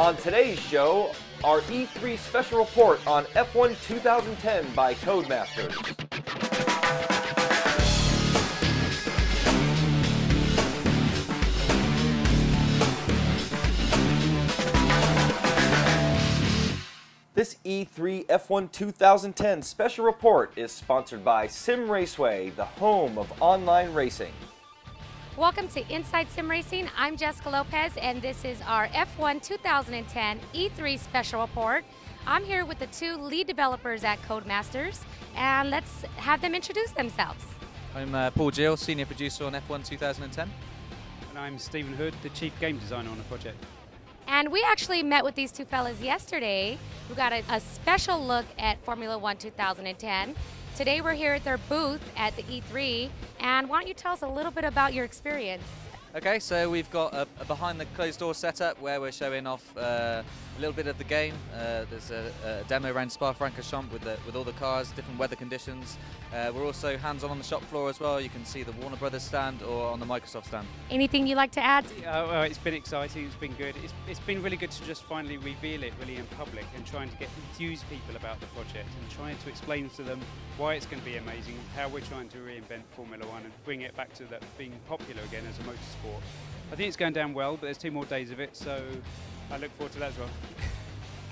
On today's show, our E3 special report on F1 2010 by Codemasters. This E3 F1 2010 special report is sponsored by Sim Raceway, the home of online racing. Welcome to Inside Sim Racing. I'm Jessica Lopez, and this is our F1 2010 E3 special report. I'm here with the two lead developers at Codemasters, and let's have them introduce themselves. I'm Paul Gill, senior producer on F1 2010. And I'm Stephen Hood, the chief game designer on the project. And we actually met with these two fellas yesterday. We got a special look at Formula One 2010. Today we're here at their booth at the E3, and why don't you tell us a little bit about your experience? Okay, so we've got a behind the closed door setup where we're showing off a little bit of the game. There's a demo around Spa-Francorchamps with all the cars, different weather conditions. We're also hands-on the shop floor as well. You can see the Warner Brothers stand or on the Microsoft stand. Anything you'd like to add? Well, it's been exciting, it's been good. It's been really good to just finally reveal it really in public and trying to get enthused people about the project and trying to explain to them why it's going to be amazing, how we're trying to reinvent Formula One and bring it back to that being popular again as a motorsport. I think it's going down well, but there's 2 more days of it, so I look forward to that as well.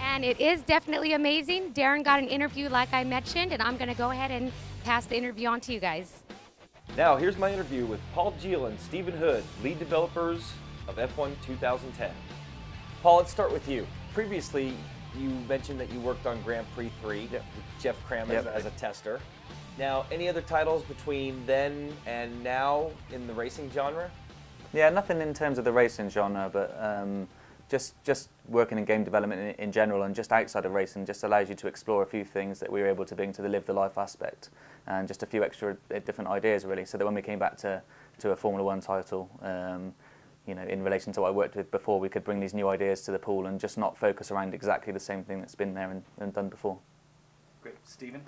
And it is definitely amazing. Darren got an interview like I mentioned, and I'm going to go ahead and pass the interview on to you guys. Now, here's my interview with Paul Gill and Stephen Hood, lead developers of F1 2010. Paul, let's start with you. Previously, you mentioned that you worked on Grand Prix 3 with Jeff Cram as a tester. Now, any other titles between then and now in the racing genre? Yeah, nothing in terms of the racing genre, but just working in game development in general and just outside of racing just allows you to explore a few things that we were able to bring to the live the life aspect and just a few extra different ideas really, so that when we came back to a Formula One title, you know, in relation to what I worked with before, we could bring these new ideas to the pool and just not focus around exactly the same thing that's been there and done before. Great. Stephen,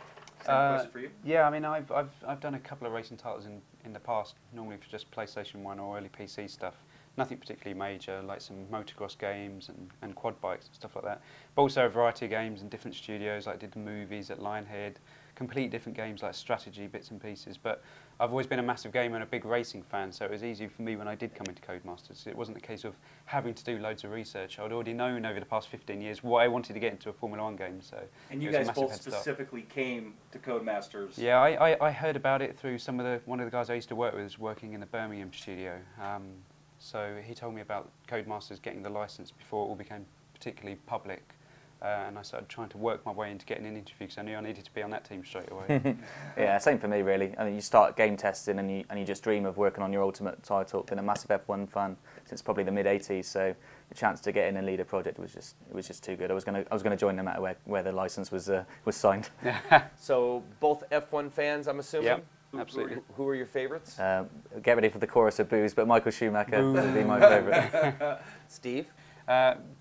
same question for you? Yeah, I mean, I've done a couple of racing titles in the past, normally for just PlayStation 1 or early PC stuff. Nothing particularly major, like some motocross games and quad bikes and stuff like that. But also a variety of games in different studios, like I did the movies at Lionhead, complete different games like strategy, bits and pieces. But I've always been a massive gamer and a big racing fan, so it was easy for me when I did come into Codemasters. It wasn't a case of having to do loads of research. I'd already known over the past 15 years why I wanted to get into a Formula One game. So and you guys both specifically came to Codemasters. Yeah, I heard about it through one of the guys I used to work with was working in the Birmingham studio. So he told me about Codemasters getting the license before it all became particularly public. And I started trying to work my way into getting an interview because I knew I needed to be on that team straight away. Yeah, same for me really. I mean, you start game testing and you just dream of working on your ultimate title. Been a massive F1 fan since probably the mid-80s, so the chance to get in and lead a project was just too good. I was gonna join no matter where the license was signed. So both F1 fans, I'm assuming? Yep. Absolutely. Who are your favorites? Get ready for the chorus of boos, but Michael Schumacher would be my favourite. Steve?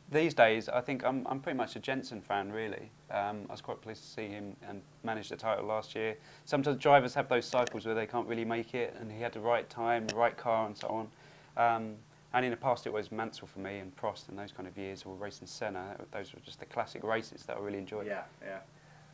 These days, I think I'm pretty much a Jensen fan, really. I was quite pleased to see him and manage the title last year. Sometimes drivers have those cycles where they can't really make it, and he had the right time, the right car, and so on. And in the past, it was Mansell for me, and Prost, and those kind of years, or racing Senna. Those were just the classic races that I really enjoyed. Yeah, yeah.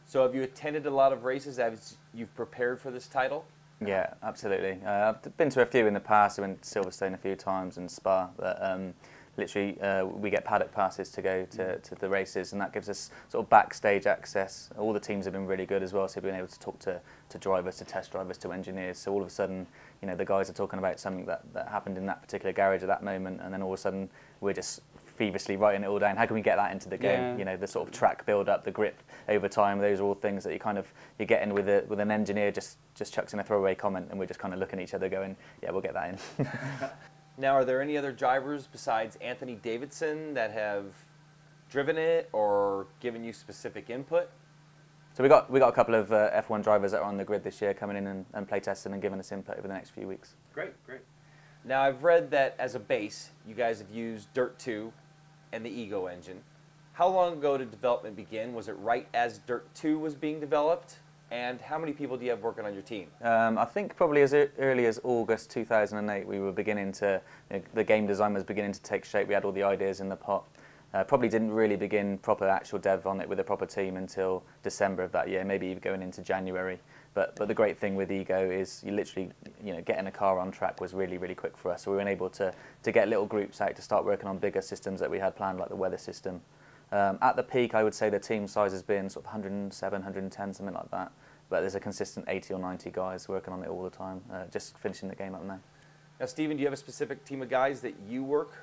So have you attended a lot of races as you've prepared for this title? Yeah, absolutely. I've been to a few in the past. I went to Silverstone a few times and Spa, but literally we get paddock passes to go to the races, and that gives us sort of backstage access. All the teams have been really good as well, so we've been able to talk to drivers, to test drivers, to engineers. So all of a sudden, you know, the guys are talking about something that happened in that particular garage at that moment, and then all of a sudden we're just feverishly writing it all down. How can we get that into the game? Yeah. You know, the sort of track build up, the grip over time. Those are all things that you get in with an engineer just chucks in a throwaway comment, and we're just kind of looking at each other going, yeah, we'll get that in. Now, are there any other drivers besides Anthony Davidson that have driven it or given you specific input? So we got a couple of F1 drivers that are on the grid this year coming in and play testing and giving us input over the next few weeks. Great, great. Now, I've read that as a base, you guys have used Dirt 2 and the Ego engine. How long ago did development begin? Was it right as Dirt 2 was being developed? And how many people do you have working on your team? I think probably as early as August 2008, we were beginning to, the game design was beginning to take shape. We had all the ideas in the pot. Probably didn't really begin proper actual dev on it with a proper team until December of that year, maybe even going into January. But the great thing with Ego is you literally, getting a car on track was really, really quick for us. So we were able to get little groups out to start working on bigger systems that we had planned, like the weather system. At the peak, I would say the team size has been sort of 107, 110, something like that. But there's a consistent 80 or 90 guys working on it all the time, just finishing the game up now. Now, Stephen, do you have a specific team of guys that you work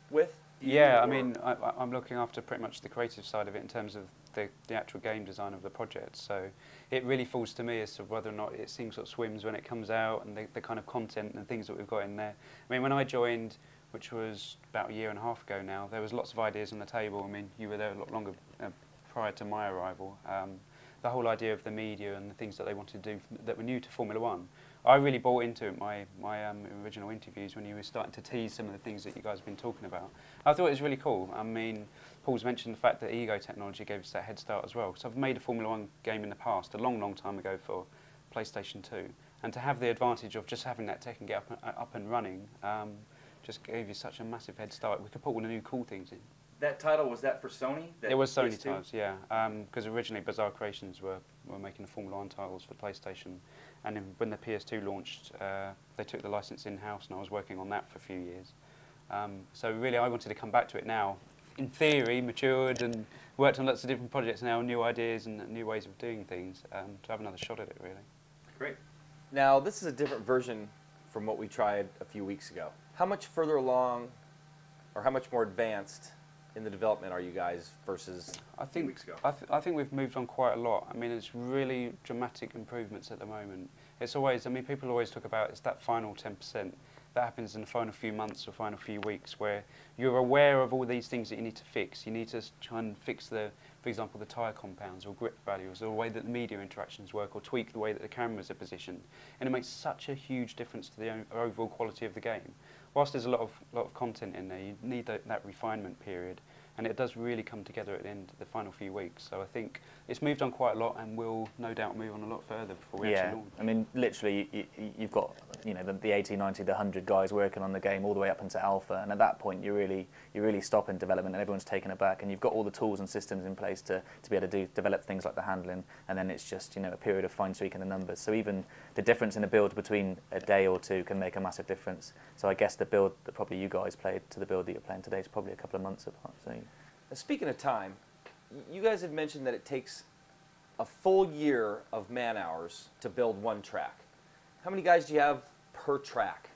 with? Yeah, I mean, I'm looking after pretty much the creative side of it in terms of the actual game design of the project. So it really falls to me as to whether or not it seems sort of swims when it comes out, and the kind of content and things that we've got in there. I mean, when I joined, which was about a year and a half ago now, there was lots of ideas on the table. I mean, you were there a lot longer prior to my arrival. The whole idea of the media and the things that they wanted to do that were new to Formula One, I really bought into it. My original interviews, when you were starting to tease some of the things that you guys have been talking about, I thought it was really cool. I mean, Paul's mentioned the fact that Ego technology gave us that head start as well. So I've made a Formula One game in the past, a long, long time ago for PlayStation 2, and to have the advantage of just having that tech and get up and running, just gave you such a massive head start. We could put all the new cool things in. That title, was that for Sony? It was Sony titles, yeah. Because originally Bizarre Creations were making the Formula 1 titles for PlayStation. And then when the PS2 launched, they took the license in-house, and I was working on that for a few years. So really I wanted to come back to it now. In theory, matured and worked on lots of different projects now, new ideas and new ways of doing things, to have another shot at it, really. Great. Now, this is a different version from what we tried a few weeks ago. How much further along, or how much more advanced in the development are you guys versus I think, weeks ago? I think we've moved on quite a lot. I mean, it's really dramatic improvements at the moment. It's always, I mean, people always talk about it's that final 10%. That happens in the final few months or final few weeks where you're aware of all these things that you need to fix. You need to try and fix for example, the tyre compounds or grip values or the way that the media interactions work, or tweak the way that the cameras are positioned. And it makes such a huge difference to the overall quality of the game. Whilst there's a lot of content in there, you need that refinement period. And it does really come together at the end, the final few weeks. So I think it's moved on quite a lot, and will no doubt move on a lot further before we actually launch. I mean, literally, you've got the 80, 90, the 100 guys working on the game all the way up into alpha, and at that point you really stop in development, and everyone's taken aback, and you've got all the tools and systems in place to be able to develop things like the handling, and then it's just a period of fine tweaking the numbers. So even the difference in a build between a day or two can make a massive difference. So I guess the build that probably you guys played to the build that you're playing today is probably a couple of months apart. So. Now, speaking of time, you guys had mentioned that it takes a full year of man hours to build one track. How many guys do you have per track?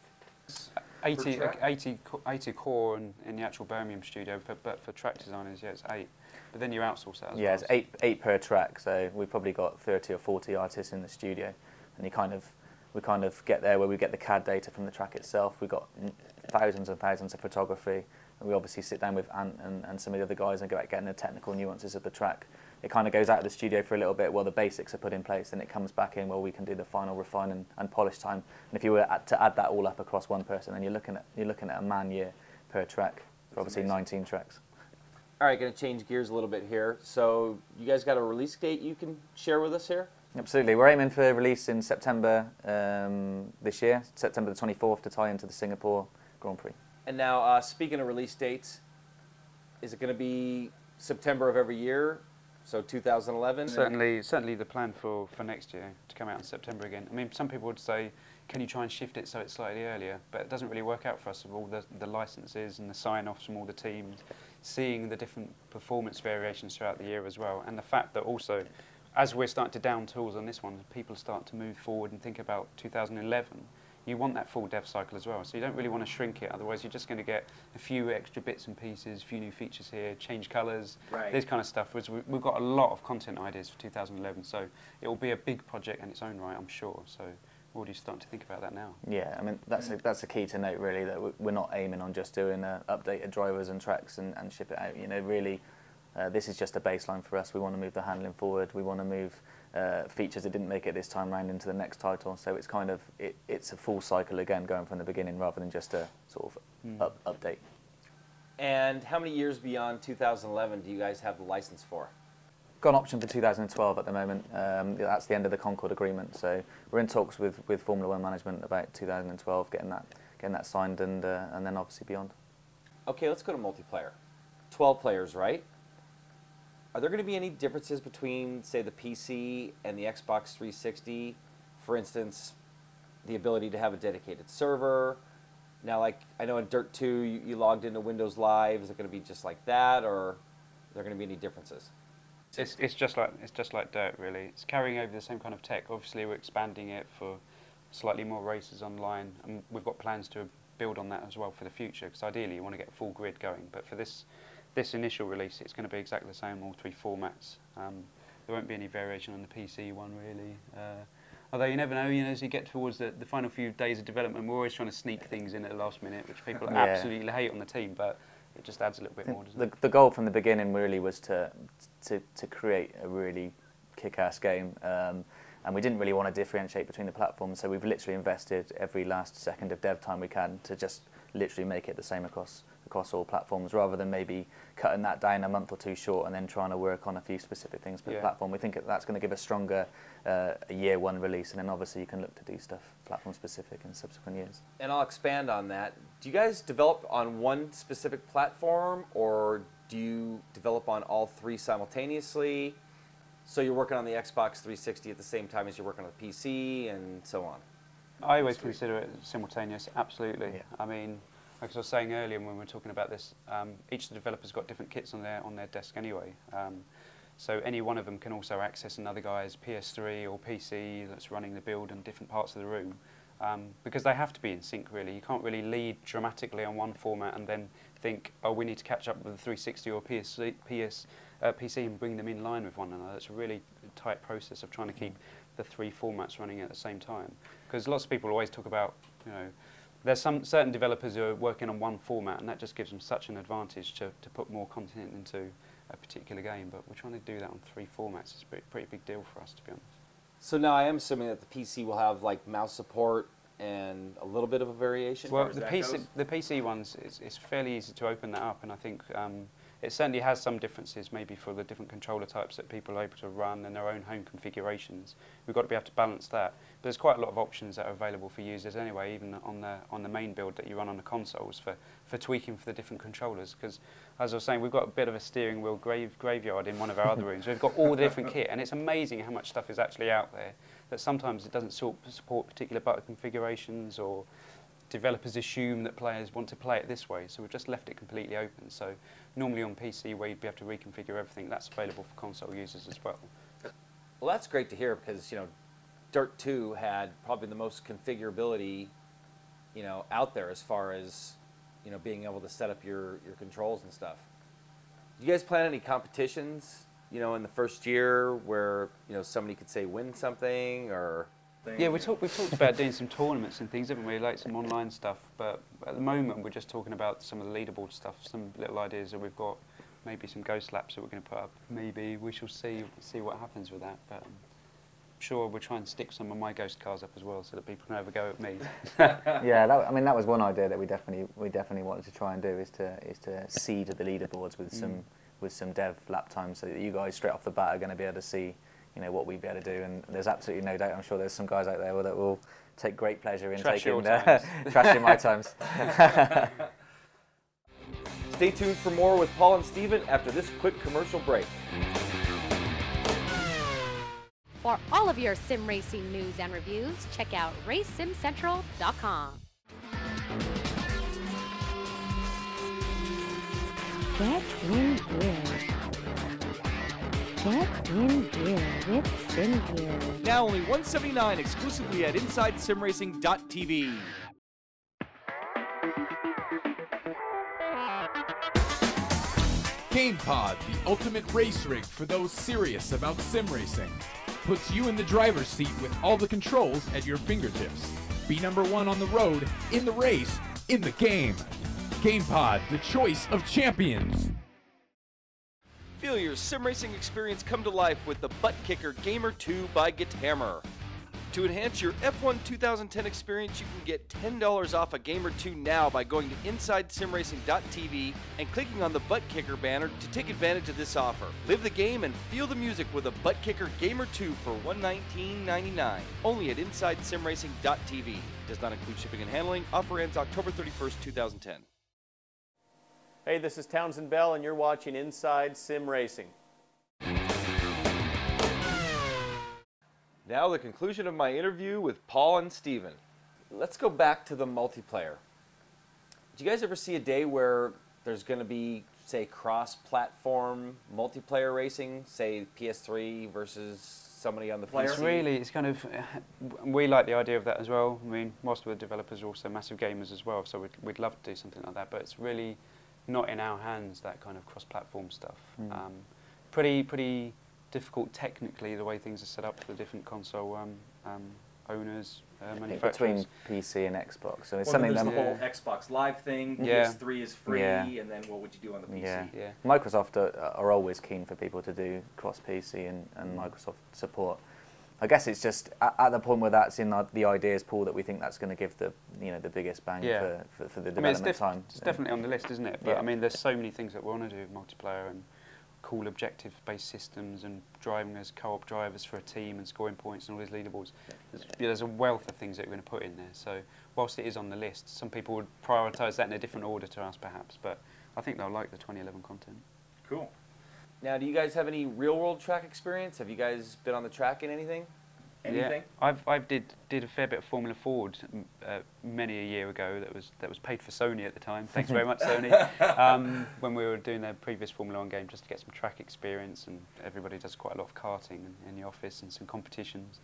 80 core in the actual Birmingham studio, but for track designers, yeah, it's 8. But then you outsource that as well. Yeah, it's eight per track, so we've probably got 30 or 40 artists in the studio, and we kind of get there where we get the CAD data from the track itself. We've got thousands and thousands of photography, and we obviously sit down with Ant and some of the other guys and go out getting the technical nuances of the track. It kind of goes out of the studio for a little bit while the basics are put in place, and it comes back in where we can do the final refine and polish time. And if you were to add that all up across one person, then you're looking at a man year per track for obviously 19 tracks. All right, going to change gears a little bit here. So you guys got a release date you can share with us here? Absolutely. We're aiming for release in September this year, September the 24th, to tie into the Singapore Grand Prix. And now, speaking of release dates, is it going to be September of every year? So 2011? Certainly the plan for next year to come out in September again. I mean, some people would say, can you try and shift it so it's slightly earlier? But it doesn't really work out for us with all the licenses and the sign-offs from all the teams, seeing the different performance variations throughout the year as well, and the fact that also, as we're starting to down tools on this one, people start to move forward and think about 2011. You want that full dev cycle as well, so you don't really want to shrink it, otherwise you're just going to get a few extra bits and pieces, a few new features here, change colours, this kind of stuff. We've got a lot of content ideas for 2011, so it will be a big project in its own right, I'm sure. So we're already starting to think about that now. Yeah, I mean, that's a key to note, really, that we're not aiming on just doing updated drivers and tracks and ship it out. Really, this is just a baseline for us. We want to move the handling forward. We want to move features that didn't make it this time round into the next title. So it's kind of it's a full cycle again, going from the beginning rather than just a sort of update. And how many years beyond 2011 do you guys have the license for? Got an option for 2012 at the moment. That's the end of the Concord agreement. So we're in talks with Formula One management about 2012, getting that signed, and then obviously beyond. Okay, let's go to multiplayer. 12 players, right? Are there going to be any differences between, say, the PC and the Xbox 360? For instance, the ability to have a dedicated server. Now, like, I know in Dirt 2, you logged into Windows Live. Is it going to be just like that, or are there going to be any differences? It's just like Dirt, really. It's carrying over the same kind of tech. Obviously, we're expanding it for slightly more races online, and we've got plans to build on that as well for the future, because ideally you want to get a full grid going. But for this initial release, it's going to be exactly the same, all 3 formats. There won't be any variation on the PC one, really. Although you never know, as you get towards the final few days of development, we're always trying to sneak things in at the last minute, which people absolutely hate on the team, but it just adds a little bit more, doesn't it? The goal from the beginning really was to create a really kick-ass game, and we didn't really want to differentiate between the platforms, so we've literally invested every last second of dev time we can to just literally make it the same across all platforms, rather than maybe cutting that down a month or two short and then trying to work on a few specific things per platform. We think that's going to give a stronger year one release, and then obviously you can look to do stuff platform specific in subsequent years. And I'll expand on that. Do you guys develop on one specific platform, or do you develop on all 3 simultaneously? So you're working on the Xbox 360 at the same time as you're working on the PC and so on? I always consider it simultaneous, absolutely. Yeah. I mean, like I was saying earlier when we were talking about this, each of the developers got different kits on their desk anyway. So any one of them can also access another guy's PS3 or PC that's running the build in different parts of the room, because they have to be in sync, really. You can't really lead dramatically on one format and then think, oh, we need to catch up with the 360 or PC and bring them in line with one another. It's a really tight process of trying to keep the 3 formats running at the same time. Because lots of people always talk about, there's some certain developers who are working on one format, and that just gives them such an advantage to put more content into a particular game. But we're trying to do that on 3 formats. It's a pretty big deal for us, to be honest. So now I am assuming that the PC will have like mouse support and a little bit of a variation. Well, the PC ones, it's fairly easy to open that up, and I think it certainly has some differences, maybe for the different controller types that people are able to run and their own home configurations. We've got to be able to balance that. But there's quite a lot of options that are available for users anyway, even on the main build that you run on the consoles for tweaking for the different controllers. Because as I was saying, we've got a bit of a steering wheel graveyard in one of our other rooms. We've got all the different kit, and it's amazing how much stuff is actually out there that sometimes it doesn't support particular button configurations, or developers assume that players want to play it this way, so we've just left it completely open. So normally on PC, where you'd be able to reconfigure everything, that's available for console users as well. Well, that's great to hear, because Dirt 2 had probably the most configurability out there as far as being able to set up your controls and stuff. Do you guys plan any competitions in the first year where somebody could say win something or? Yeah, we've talked about doing some tournaments and things, haven't we? Like some online stuff. But at the moment, we're just talking about some of the leaderboard stuff, some little ideas that we've got, maybe some ghost laps that we're going to put up. Maybe we shall see what happens with that. But I'm sure we'll try and stick some of my ghost cars up as well, so that people can have a go at me. Yeah, that was one idea that we definitely wanted to try and do, is to seed the leaderboards with some dev lap times, so that you guys straight off the bat are going to be able to see what we'd be able to do. And there's absolutely no doubt, I'm sure there's some guys out there that will take great pleasure in trashing my times. Stay tuned for more with Paul and Steven after this quick commercial break. For all of your sim racing news and reviews, check out RaceSimCentral.com. Get in gear. Get in gear with Sim Gear. Now only $179 exclusively at InsideSimRacing.tv. GamePod, the ultimate race rig for those serious about sim racing. Puts you in the driver's seat with all the controls at your fingertips. Be number one on the road, in the race, in the game. GamePod, the choice of champions. Feel your sim racing experience come to life with the Butt Kicker Gamer 2 by Githammer. To enhance your F1 2010 experience, you can get $10 off a Gamer 2 now by going to InsideSimRacing.tv and clicking on the Butt Kicker banner to take advantage of this offer. Live the game and feel the music with a Butt Kicker Gamer 2 for $119.99. Only at InsideSimRacing.tv. Does not include shipping and handling. Offer ends October 31st, 2010. Hey, this is Townsend Bell, and you're watching Inside Sim Racing. Now the conclusion of my interview with Paul and Steven. Let's go back to the multiplayer. Do you guys ever see a day where there's going to be, say, cross-platform multiplayer racing, say PS3 versus somebody on the PC? It's kind of, we like the idea of that as well. I mean, most of the developers are also massive gamers as well, so we'd love to do something like that, but it's really not in our hands, that kind of cross-platform stuff. Pretty difficult technically, the way things are set up for the different console owners, manufacturers. Between PC and Xbox, so it's Well, something there's that the whole Xbox Live thing. PS3 is free, and then what would you do on the PC? Yeah. Microsoft are always keen for people to do cross PC and Microsoft support. I guess it's just at the point where that's in the ideas pool that we think that's going to give the the biggest bang for the development time. It's definitely on the list, isn't it? But I mean, there's so many things that we want to do with multiplayer and cool objective-based systems and driving as co-op drivers for a team and scoring points and all these leaderboards. There's a wealth of things that we're going to put in there. So whilst it is on the list, some people would prioritise that in a different order to us perhaps, but I think they'll like the 2011 content. Cool. Now, do you guys have any real-world track experience? Have you guys been on the track in anything? Anything? Yeah, I did a fair bit of Formula Ford many a year ago. That was paid for Sony at the time. Thanks very much, Sony. When we were doing their previous Formula 1 game, just to get some track experience, and everybody does quite a lot of karting in the office and some competitions.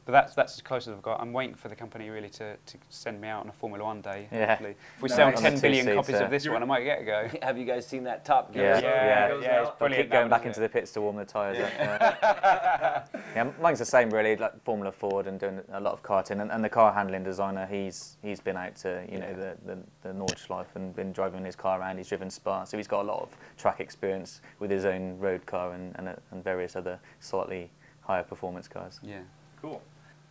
But that's as close as I've got. I'm waiting for the company really to send me out on a Formula 1 day. Yeah. Hopefully. If we sell 10 billion copies of this one, I might get a go. Have you guys seen that Top Gun? Yeah. It's brilliant. Keep going back into the pits to warm the tyres up. Yeah, mine's the same really, like Formula Ford and doing a lot of karting. And the car handling designer, he's been out to the Nordschleife and been driving his car around. He's driven Spa, so he's got a lot of track experience with his own road car and various other slightly higher performance cars. Yeah. Cool.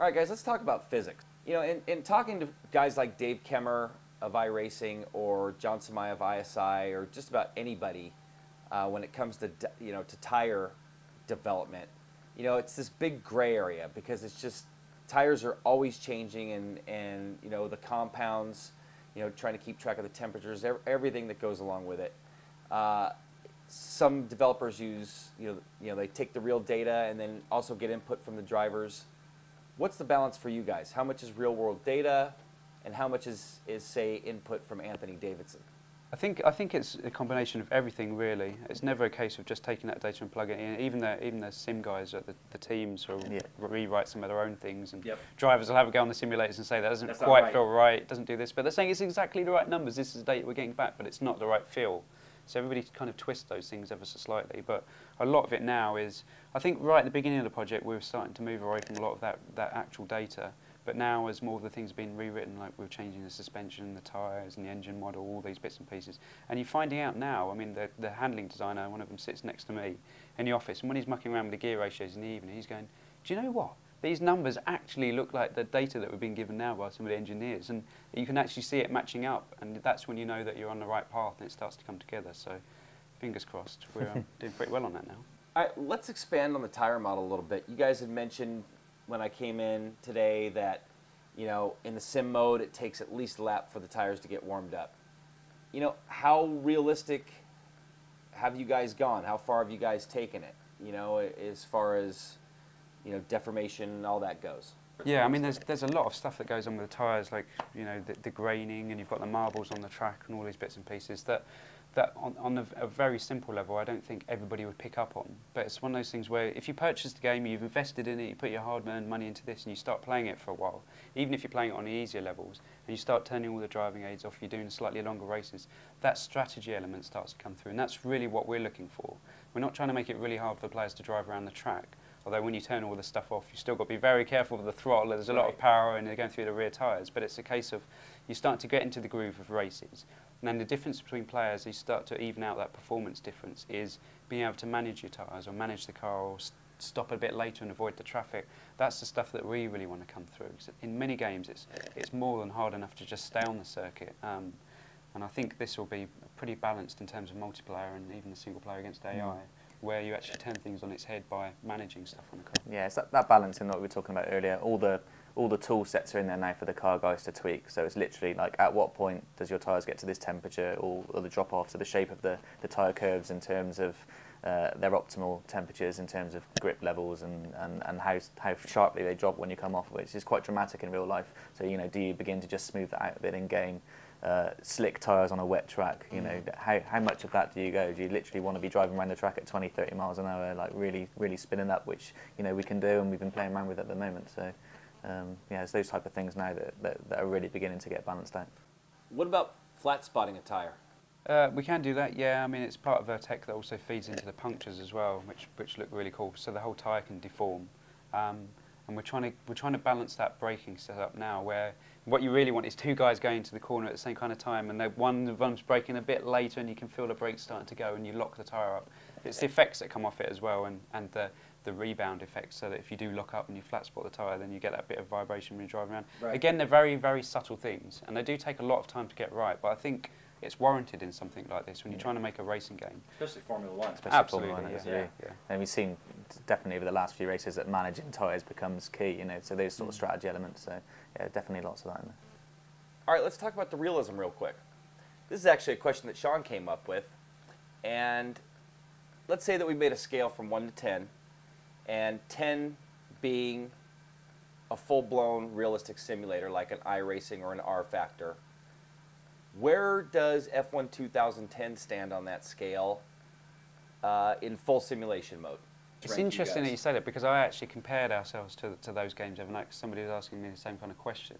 All right, guys, let's talk about physics. You know, in talking to guys like Dave Kemmer of iRacing or John Samai of ISI or just about anybody when it comes to to tire development, it's this big gray area because it's just tires are always changing and the compounds, trying to keep track of the temperatures, everything that goes along with it. Some developers use they take the real data and then also get input from the drivers. What's the balance for you guys? How much is real world data and how much is say input from Anthony Davidson? I think it's a combination of everything really. It's never a case of just taking that data and plugging it in. Even the sim guys at the teams will rewrite some of their own things, and drivers will have a go on the simulators and say that doesn't quite feel right, it doesn't do this, but they're saying it's exactly the right numbers, this is the data we're getting back, but it's not the right feel. So everybody kind of twists those things ever so slightly, but a lot of it now is, I think right at the beginning of the project we were starting to move away from a lot of that actual data, but now as more of the things are being rewritten, like we're changing the suspension, the tyres and the engine model, all these bits and pieces, and you're finding out now, I mean the handling designer, one of them sits next to me in the office, and when he's mucking around with the gear ratios in the evening, he's going, do you know what? These numbers actually look like the data that we've been given now by some of the engineers, and you can actually see it matching up, and that's when you know that you're on the right path and it starts to come together. So, fingers crossed, we're doing pretty well on that now. All right, let's expand on the tire model a little bit. You guys had mentioned when I came in today that, in the sim mode, it takes at least a lap for the tires to get warmed up. How realistic have you guys gone? How far have you guys taken it? As far as deformation and all that goes. Yeah, I mean, there's a lot of stuff that goes on with the tyres, like the graining, and you've got the marbles on the track and all these bits and pieces that on a very simple level I don't think everybody would pick up on. But it's one of those things where if you purchase the game, you've invested in it, you put your hard-earned money into this, and you start playing it for a while, even if you're playing it on the easier levels, and you start turning all the driving aids off, you're doing slightly longer races, that strategy element starts to come through, and that's really what we're looking for. We're not trying to make it really hard for players to drive around the track. Although when you turn all the stuff off, you've still got to be very careful with the throttle. There's a lot of power and they're going through the rear tyres. But it's a case of you start to get into the groove of races. And then the difference between players, you start to even out that performance difference, is being able to manage your tyres or manage the car or stop a bit later and avoid the traffic. That's the stuff that we really want to come through. So in many games, it's more than hard enough to just stay on the circuit. And I think this will be pretty balanced in terms of multiplayer and even the single player against AI. where you actually turn things on its head by managing stuff on the car. Yeah, it's that balance in what we were talking about earlier. All the tool sets are in there now for the car guys to tweak. So it's literally like, at what point does your tyres get to this temperature, or the drop-off, so the shape of the tyre curves in terms of their optimal temperatures, in terms of grip levels, and how sharply they drop when you come off, which is quite dramatic in real life. So, you know, do you begin to just smooth that out a bit in game? Slick tyres on a wet track, you know, how much of that do you go? Do you literally want to be driving around the track at 20, 30 miles an hour, like really spinning up, which, you know, we can do and we've been playing around with at the moment. So, yeah, it's those type of things now that are really beginning to get balanced out. What about flat spotting a tire? We can do that, yeah. I mean, it's part of a tech that also feeds into the punctures as well, which look really cool. So the whole tyre can deform, and we're trying to balance that braking setup now, where what you really want is two guys going to the corner at the same kind of time, and one of them's braking a bit later, and you can feel the brakes starting to go, and you lock the tyre up. It's the effects that come off it as well, and the rebound effect, so that if you do lock up and you flat spot the tyre, then you get that bit of vibration when you drive around. Right. Again, they're very, very subtle things, and they do take a lot of time to get right, but I think it's warranted in something like this when you're trying to make a racing game. Especially Formula One. Absolutely, Formula 1, yeah. And we've seen definitely over the last few races that managing tyres becomes key, you know, so those sort of strategy elements, so yeah, definitely lots of that in there. All right, let's talk about the realism real quick. This is actually a question that Sean came up with, and let's say that we made a scale from 1 to 10, and 10 being a full-blown realistic simulator like an iRacing or an R-Factor. Where does F1 2010 stand on that scale in full simulation mode? It's interesting that you said it, because I actually compared ourselves to those games overnight, because somebody was asking me the same kind of question.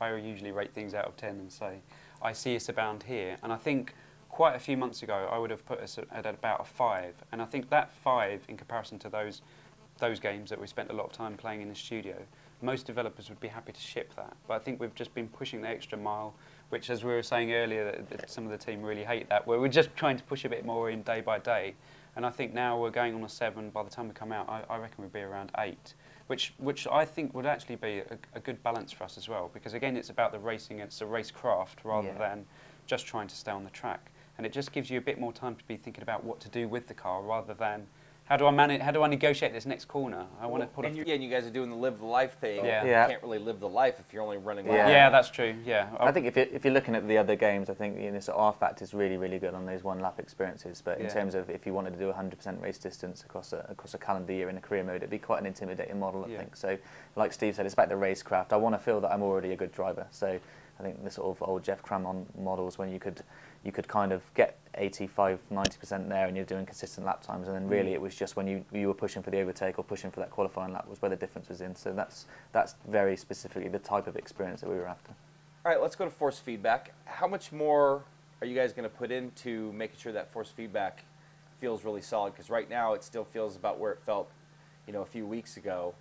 I usually rate things out of 10 and say, I see us about here. And I think quite a few months ago, I would have put us at about a 5. And I think that 5, in comparison to those games that we spent a lot of time playing in the studio, most developers would be happy to ship that. But I think we've just been pushing the extra mile, which, as we were saying earlier, that some of the team really hate that, where we're just trying to push a bit more in day by day. And I think now we're going on a 7. By the time we come out, I reckon we'll be around 8, which I think would actually be a good balance for us as well, because again, it's about the racing, it's a racecraft rather than just trying to stay on the track. And it just gives you a bit more time to be thinking about what to do with the car, rather than how do I negotiate this next corner? I want to put and you guys are doing the live the life thing. Yeah. You can't really live the life if you're only running laps. Yeah, that's true. Yeah. I think if you're looking at the other games, I think, you know, so R-Factor is really, really good on those one-lap experiences. But in terms of if you wanted to do 100% race distance across a calendar year in a career mode, it'd be quite an intimidating model, I think. So, like Steve said, it's about the racecraft. I want to feel that I'm already a good driver. So I think the sort of old Jeff Crammon models, when you could kind of get 85, 90% there, and you're doing consistent lap times, and then really it was just when you were pushing for the overtake or pushing for that qualifying lap was where the difference was in. So that's very specifically the type of experience that we were after. All right, let's go to force feedback. How much more are you guys going to put into making sure that force feedback feels really solid? Because right now it still feels about where it felt, you know, a few weeks ago.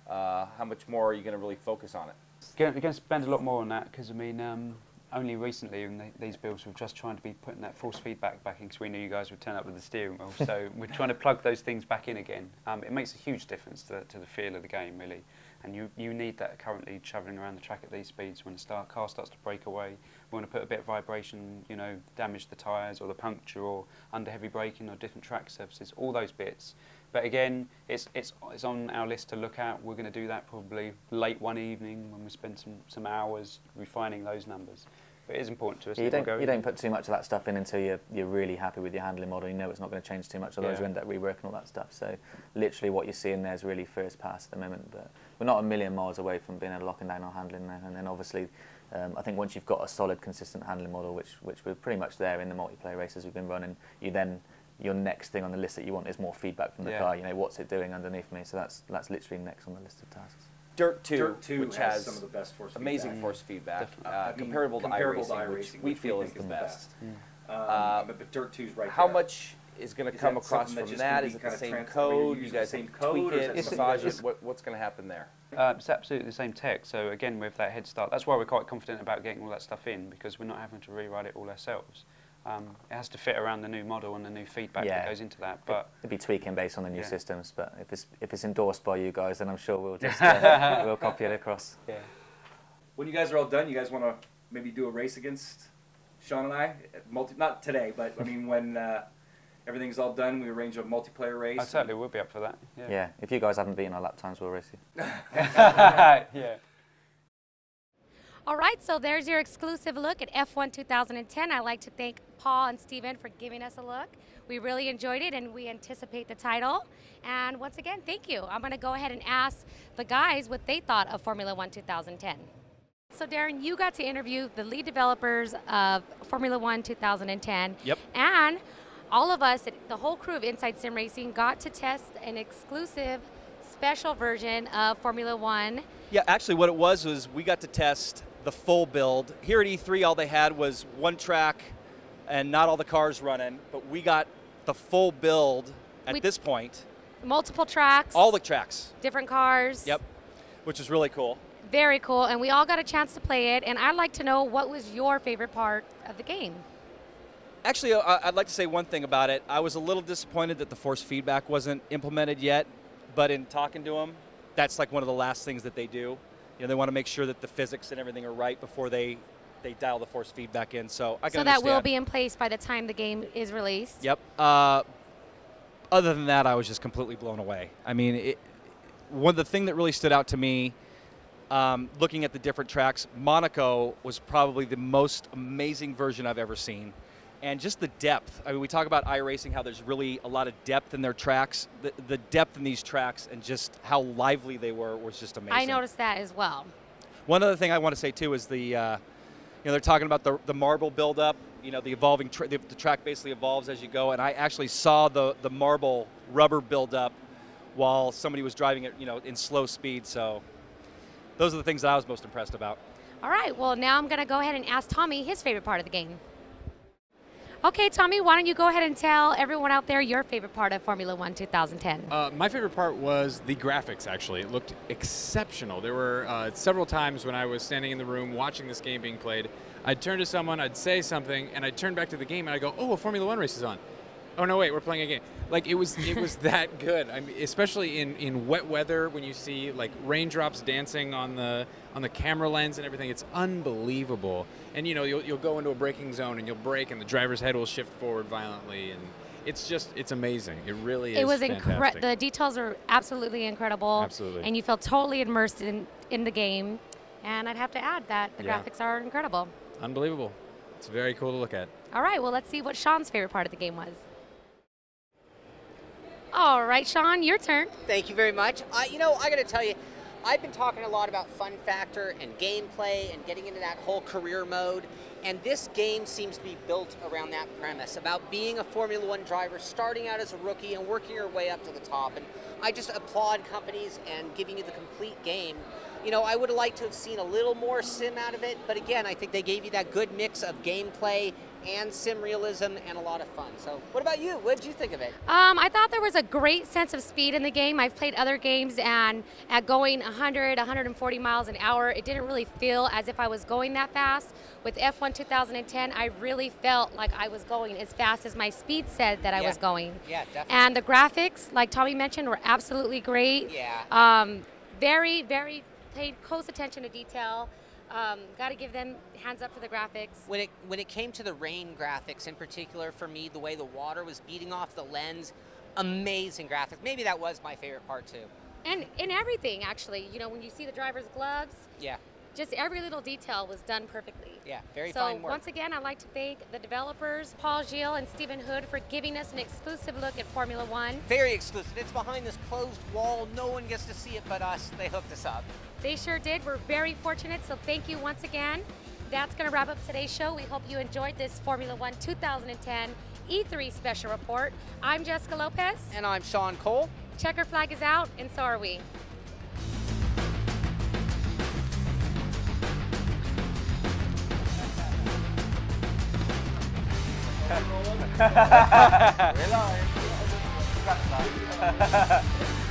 How much more are you going to really focus on it? We're going to spend a lot more on that, because I mean, only recently in these builds we're just trying to be putting that force feedback back in, because we knew you guys would turn up with the steering wheel. So we're trying to plug those things back in again. It makes a huge difference to the feel of the game, really. And you need that currently travelling around the track at these speeds. When the car starts to break away, we want to put a bit of vibration, you know, damage the tyres or the puncture or under heavy braking or different track surfaces, all those bits. But again, it's on our list to look at. We're going to do that probably late one evening when we spend some hours refining those numbers. But it is important to us. You don't put too much of that stuff in until you're really happy with your handling model. You know it's not going to change too much, otherwise you end up reworking all that stuff. So literally what you're seeing there is really first pass at the moment. But we're not a million miles away from being able to locking down our handling there. And then obviously, I think once you've got a solid, consistent handling model, which we're pretty much there in the multiplayer races we've been running, your next thing on the list that you want is more feedback from the car. You know, what's it doing underneath me? So that's literally next on the list of tasks. Dirt 2, which has some of the best force amazing feedback. Force feedback, I mean, comparable to iRacing, which we feel is the best. But Dirt 2's right How there. much is going to come across from that? Is it the same code? You guys tweak it, massage it? What's going to happen there? It's absolutely the same tech. So again, with that head start, that's why we're quite confident about getting all that stuff in, because we're not having to rewrite it all ourselves. It has to fit around the new model and the new feedback that goes into that. But it'd be tweaking based on the new systems. But if it's endorsed by you guys, then I'm sure we'll just we'll copy it across. Yeah. When you guys are all done, you guys want to maybe do a race against Sean and I? Not today, but I mean when everything's all done, we arrange a multiplayer race. I certainly will be up for that. Yeah, if you guys haven't beaten our lap times, we'll race you. Yeah. All right, so there's your exclusive look at F1 2010. I'd like to thank Paul and Steven for giving us a look. We really enjoyed it, and we anticipate the title. And once again, thank you. I'm going to go ahead and ask the guys what they thought of Formula One 2010. So Darren, you got to interview the lead developers of Formula One 2010. Yep. And all of us, the whole crew of Inside Sim Racing, got to test an exclusive special version of Formula One. Yeah, actually what it was we got to test the full build. Here at E3, all they had was one track and not all the cars running, but we got the full build at this point. Multiple tracks. All the tracks. Different cars. Yep, which is really cool. Very cool, and we all got a chance to play it, and I'd like to know what was your favorite part of the game? Actually, I'd like to say one thing about it. I was a little disappointed that the force feedback wasn't implemented yet, but in talking to them, that's like one of the last things that they do. You know, they want to make sure that the physics and everything are right before they dial the force feedback in. So I can So that understand. will be in place by the time the game is released? Yep. Other than that, I was just completely blown away. I mean, one of the things that really stood out to me, looking at the different tracks, Monaco was probably the most amazing version I've ever seen. And just the depth. I mean, we talk about iRacing, how there's really a lot of depth in their tracks. The depth in these tracks and just how lively they were was just amazing. I noticed that as well. One other thing I want to say too is they're talking about the marble buildup. You know, the evolving the track basically evolves as you go. And I actually saw the marble rubber buildup while somebody was driving it, in slow speed. So those are the things that I was most impressed about. All right, well, now I'm going to go ahead and ask Tommy his favorite part of the game. Okay, Tommy, why don't you go ahead and tell everyone out there your favorite part of Formula One 2010? My favorite part was the graphics, actually. It looked exceptional. There were several times when I was standing in the room watching this game being played, I'd turn to someone, I'd say something, and I'd turn back to the game and I'd go, oh, a Formula One race is on. Oh, no, wait, we're playing a game. Like, it was that good. I mean, especially in wet weather when you see, like, raindrops dancing on the camera lens and everything. It's unbelievable. And, you'll go into a braking zone and you'll brake and the driver's head will shift forward violently. And it's amazing. It really is. It was fantastic. The details are absolutely incredible. Absolutely. And you feel totally immersed in the game. And I'd have to add that the graphics are incredible. Unbelievable. It's very cool to look at. All right, well, let's see what Sean's favorite part of the game was. All right, Sean, your turn. Thank you very much. I got to tell you, I've been talking a lot about fun factor and gameplay and getting into that whole career mode, and this game seems to be built around that premise, about being a Formula One driver, starting out as a rookie and working your way up to the top. And I just applaud companies and giving you the complete game. I would have liked to have seen a little more sim out of it, but again, I think they gave you that good mix of gameplay and sim realism and a lot of fun. So what about you? What did you think of it? I thought there was a great sense of speed in the game. I've played other games, and at going 100, 140 miles an hour, it didn't really feel as if I was going that fast. With F1 2010, I really felt like I was going as fast as my speed said that I was going. Yeah, definitely. And the graphics, like Tommy mentioned, were absolutely great. Yeah. Very, very paid close attention to detail. Got to give them hands up for the graphics. When it came to the rain graphics in particular, for me, the way the water was beating off the lens, amazing graphics. Maybe that was my favorite part too. And in everything, actually, when you see the driver's gloves, yeah, just every little detail was done perfectly. Yeah, very fine work. So once again, I'd like to thank the developers, Paul Gilles and Steven Hood, for giving us an exclusive look at Formula One. Very exclusive. It's behind this closed wall. No one gets to see it but us. They hooked us up. They sure did. We're very fortunate, so thank you once again. That's going to wrap up today's show. We hope you enjoyed this Formula One 2010 E3 special report. I'm Jessica Lopez. And I'm Sean Cole. Checker flag is out, and so are we. We're live.